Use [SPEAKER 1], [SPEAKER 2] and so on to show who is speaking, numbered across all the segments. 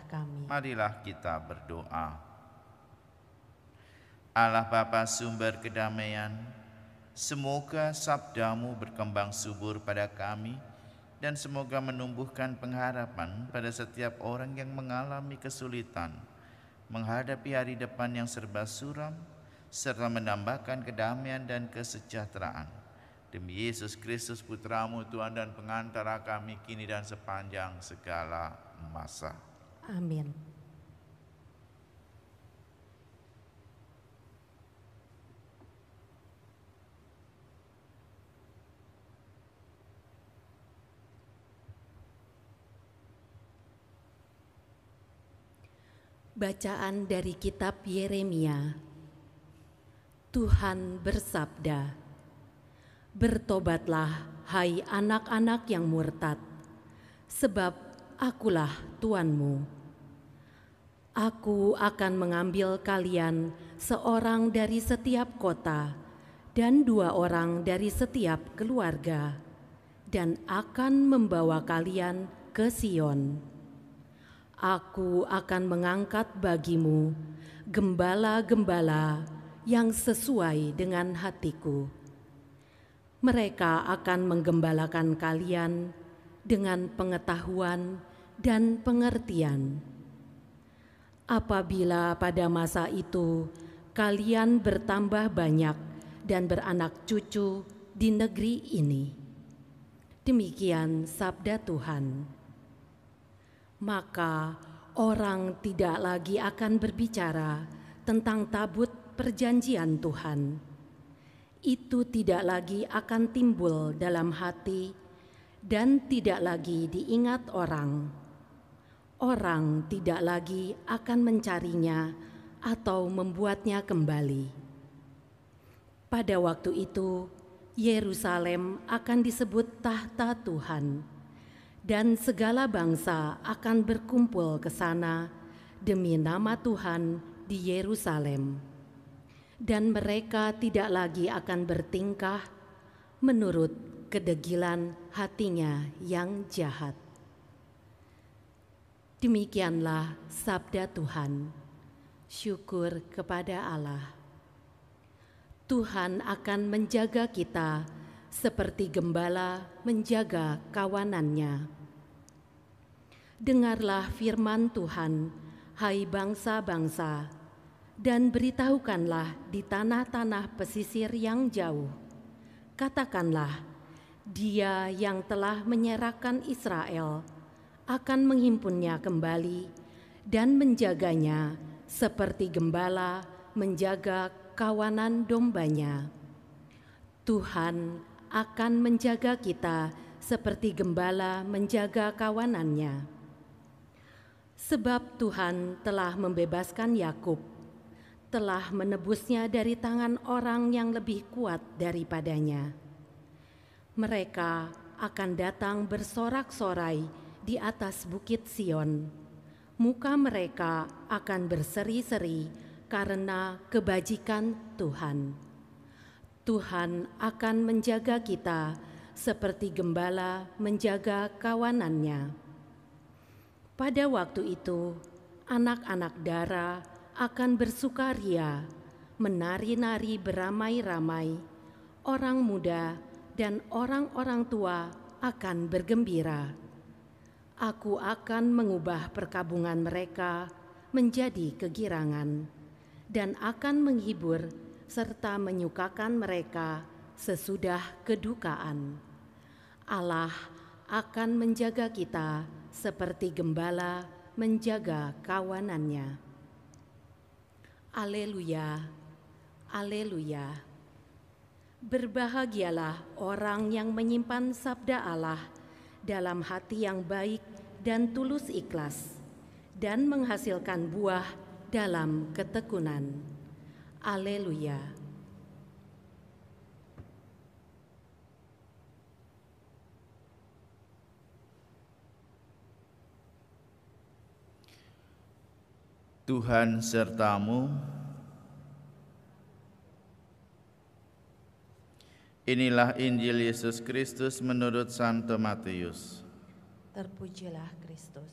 [SPEAKER 1] kami.
[SPEAKER 2] Marilah kita berdoa. Allah Bapa sumber kedamaian, semoga sabda-Mu berkembang subur pada kami dan semoga menumbuhkan pengharapan pada setiap orang yang mengalami kesulitan menghadapi hari depan yang serba suram, serta menambahkan kedamaian dan kesejahteraan. Demi Yesus Kristus Putra-Mu, Tuhan dan pengantara kami kini dan sepanjang segala masa.
[SPEAKER 1] Amin. Bacaan dari kitab Yeremia. Tuhan bersabda, "Bertobatlah, hai anak-anak yang murtad, sebab akulah Tuanmu. Aku akan mengambil kalian seorang dari setiap kota dan 2 orang dari setiap keluarga, dan akan membawa kalian ke Sion. Aku akan mengangkat bagimu gembala-gembala yang sesuai dengan hatiku. Mereka akan menggembalakan kalian dengan pengetahuan dan pengertian. Apabila pada masa itu kalian bertambah banyak dan beranak cucu di negeri ini." Demikian sabda Tuhan. Maka orang tidak lagi akan berbicara tentang tabut perjanjian Tuhan. Itu tidak lagi akan timbul dalam hati dan tidak lagi diingat orang. Orang tidak lagi akan mencarinya atau membuatnya kembali. Pada waktu itu, Yerusalem akan disebut tahta Tuhan, dan segala bangsa akan berkumpul ke sana demi nama Tuhan di Yerusalem. Dan mereka tidak lagi akan bertingkah menurut kedegilan hatinya yang jahat. Demikianlah sabda Tuhan. Syukur kepada Allah. Tuhan akan menjaga kita seperti gembala menjaga kawanannya. Dengarlah firman Tuhan, hai bangsa-bangsa, dan beritahukanlah di tanah-tanah pesisir yang jauh. Katakanlah, Dia yang telah menyerahkan Israel akan menghimpunnya kembali dan menjaganya seperti gembala menjaga kawanan dombanya. Tuhan akan menjaga kita seperti gembala menjaga kawanannya. Sebab Tuhan telah membebaskan Yakub, telah menebusnya dari tangan orang yang lebih kuat daripadanya. Mereka akan datang bersorak-sorai di atas bukit Sion. Muka mereka akan berseri-seri karena kebajikan Tuhan. Tuhan akan menjaga kita seperti gembala menjaga kawanannya. Pada waktu itu, anak-anak dara akan bersukaria, menari-nari beramai-ramai, orang muda dan orang-orang tua akan bergembira. Aku akan mengubah perkabungan mereka menjadi kegirangan, dan akan menghibur serta menyukakan mereka sesudah kedukaan. Allah akan menjaga kita seperti gembala menjaga kawanannya. Haleluya, haleluya. Berbahagialah orang yang menyimpan sabda Allah dalam hati yang baik dan tulus ikhlas, dan menghasilkan buah dalam ketekunan. Haleluya.
[SPEAKER 2] Tuhan sertamu. Inilah Injil Yesus Kristus menurut Santo Matius.
[SPEAKER 1] Terpujilah Kristus.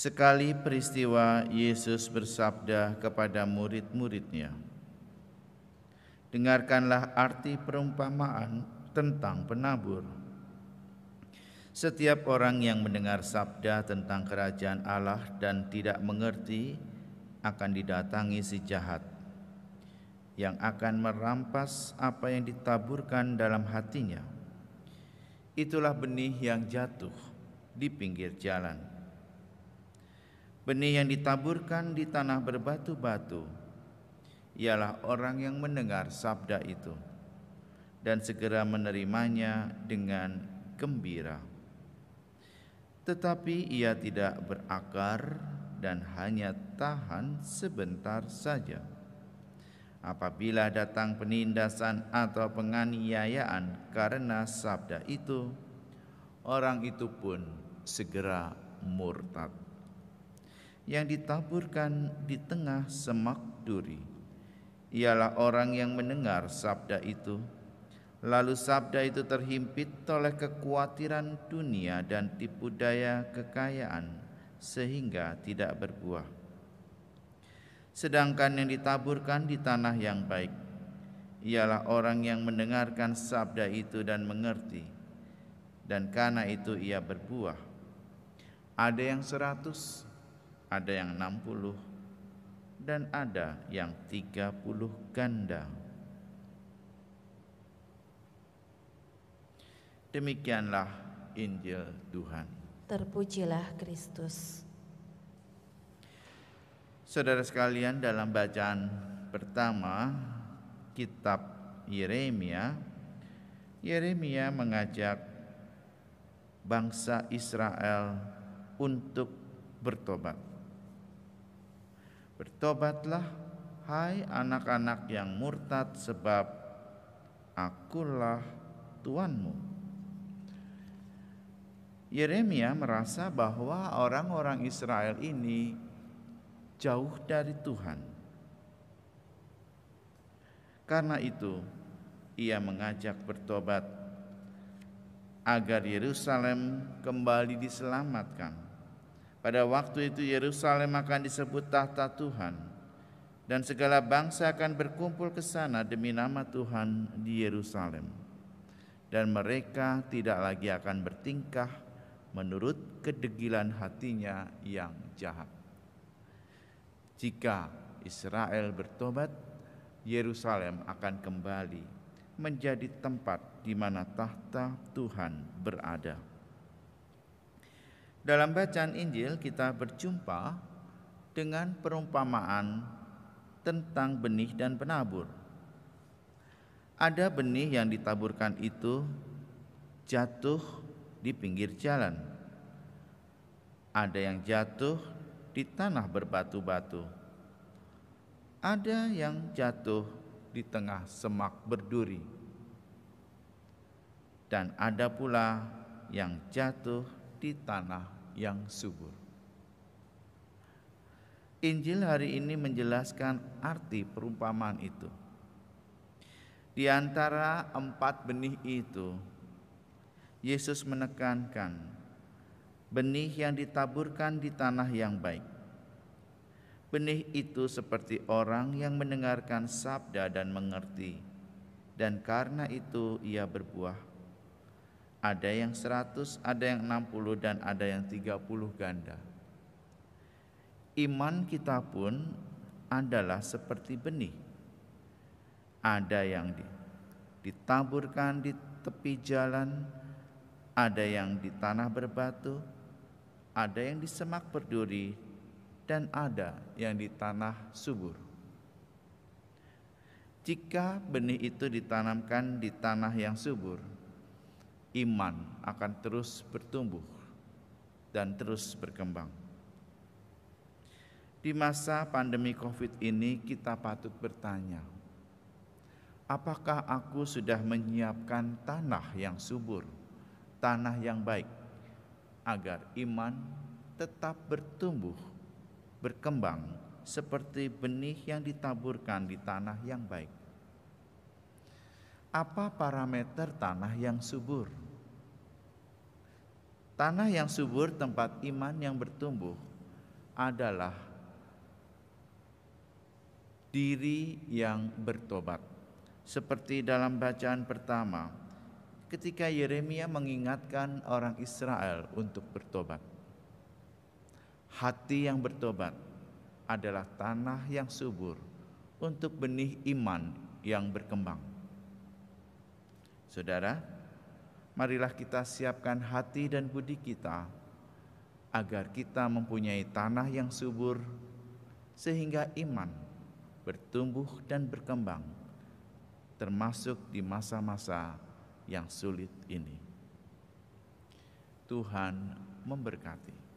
[SPEAKER 2] Sekali peristiwa Yesus bersabda kepada murid-muridnya, "Dengarkanlah arti perumpamaan tentang penabur. Setiap orang yang mendengar sabda tentang kerajaan Allah dan tidak mengerti akan didatangi si jahat, yang akan merampas apa yang ditaburkan dalam hatinya. Itulah benih yang jatuh di pinggir jalan. Benih yang ditaburkan di tanah berbatu-batu ialah orang yang mendengar sabda itu dan segera menerimanya dengan gembira. Tetapi ia tidak berakar dan hanya tahan sebentar saja. Apabila datang penindasan atau penganiayaan karena sabda itu, orang itu pun segera murtad. Yang ditaburkan di tengah semak duri ialah orang yang mendengar sabda itu, lalu sabda itu terhimpit oleh kekhawatiran dunia dan tipu daya kekayaan sehingga tidak berbuah. Sedangkan yang ditaburkan di tanah yang baik ialah orang yang mendengarkan sabda itu dan mengerti, dan karena itu ia berbuah. Ada yang 100, ada yang 60, dan ada yang 30 ganda." Demikianlah Injil Tuhan.
[SPEAKER 1] Terpujilah Kristus.
[SPEAKER 2] Saudara sekalian, dalam bacaan pertama kitab Yeremia mengajak bangsa Israel untuk bertobat. "Bertobatlah, hai anak-anak yang murtad, sebab Akulah Tuanmu." Yeremia merasa bahwa orang-orang Israel ini jauh dari Tuhan. Karena itu, ia mengajak bertobat agar Yerusalem kembali diselamatkan. Pada waktu itu Yerusalem akan disebut tahta Tuhan, dan segala bangsa akan berkumpul ke sana demi nama Tuhan di Yerusalem. Dan mereka tidak lagi akan bertingkah menurut kedegilan hatinya yang jahat. Jika Israel bertobat, Yerusalem akan kembali menjadi tempat di mana tahta Tuhan berada. Dalam bacaan Injil kita berjumpa dengan perumpamaan tentang benih dan penabur. Ada benih yang ditaburkan itu jatuh di pinggir jalan. Ada yang jatuh di tanah berbatu-batu. Ada yang jatuh di tengah semak berduri. Dan ada pula yang jatuh di tanah yang subur. Injil hari ini menjelaskan arti perumpamaan itu. Di antara 4 benih itu, Yesus menekankan benih yang ditaburkan di tanah yang baik. Benih itu seperti orang yang mendengarkan sabda dan mengerti, dan karena itu ia berbuah. Ada yang 100, ada yang 60, dan ada yang 30 ganda. Iman kita pun adalah seperti benih. Ada yang ditaburkan di tepi jalan, ada yang di tanah berbatu, ada yang di semak berduri, dan ada yang di tanah subur. Jika benih itu ditanamkan di tanah yang subur, iman akan terus bertumbuh dan terus berkembang. Di masa pandemi COVID ini kita patut bertanya, apakah aku sudah menyiapkan tanah yang subur, tanah yang baik, agar iman tetap bertumbuh, berkembang seperti benih yang ditaburkan di tanah yang baik? Apa parameter tanah yang subur? Tanah yang subur tempat iman yang bertumbuh adalah diri yang bertobat. Seperti dalam bacaan pertama, ketika Yeremia mengingatkan orang Israel untuk bertobat. Hati yang bertobat adalah tanah yang subur untuk benih iman yang berkembang. Saudara, marilah kita siapkan hati dan budi kita agar kita mempunyai tanah yang subur sehingga iman bertumbuh dan berkembang, termasuk di masa-masa yang sulit ini. Tuhan memberkati.